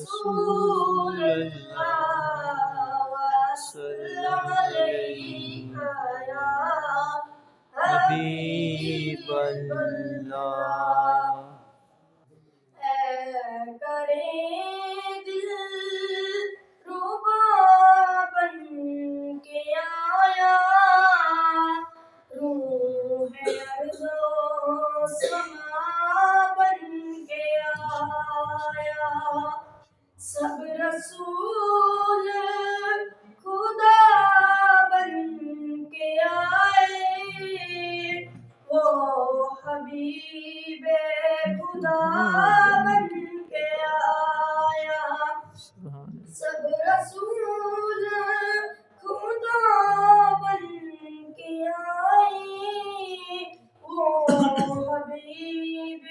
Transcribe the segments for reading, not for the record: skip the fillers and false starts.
رسول اللہ وسلم علیک یا حبیب اللہ۔ اے کریں دل ربا بن کے آیا، روح ارض و سما بن کے آیا، سب رسول خدا بن کے آئے، وہ حبیب خدا بن کے آیا، سب رسول خدا بن کے آئے، وہ حبیب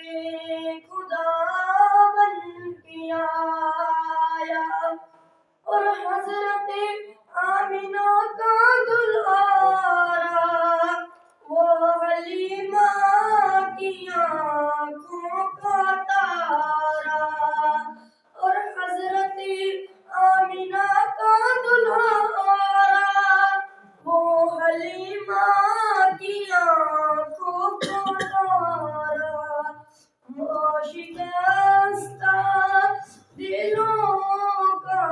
خدا بن کے آیا، اور حضرت آمنہ کا دلہارا، وہ حلیمہ کی آنکھوں کا تارا، اور حضرت آمنہ کا دلہارا، وہ حلیمہ کی آنکھوں کا تارا، وہ شکستہ دلوں کا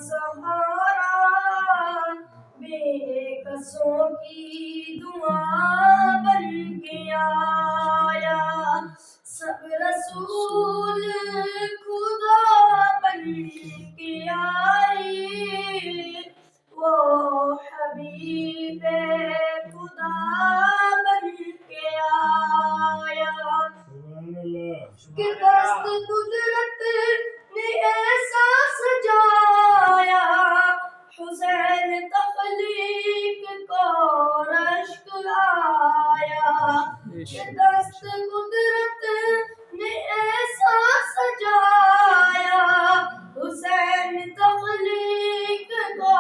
سہارا، بے کسوں کی دعا بن کے آیا، سب رسول خدا بن کے آئے، وہ حبیب خدا بن کے آیا، کہ دست قدرت نے ایسا سجایا، حسین تخلیق کو رشک آیا، کہ دست قدرت نے ایسا سجایا، حسین تخلیق کو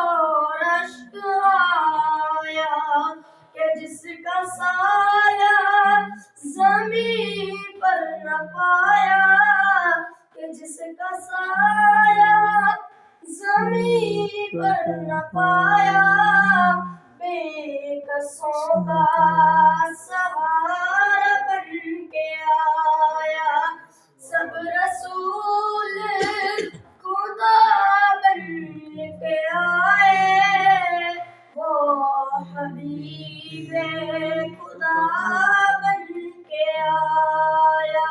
رشک آیا، کہ جس کا سایہ زمین پر نہ پایا، کہ جس کا سایہ زمین پر نہ پایا، بے کسوں کا سہارا بن کے آیا، سب رسول خدا بن کے آئے، وہ حبیب خدا بن کے آیا۔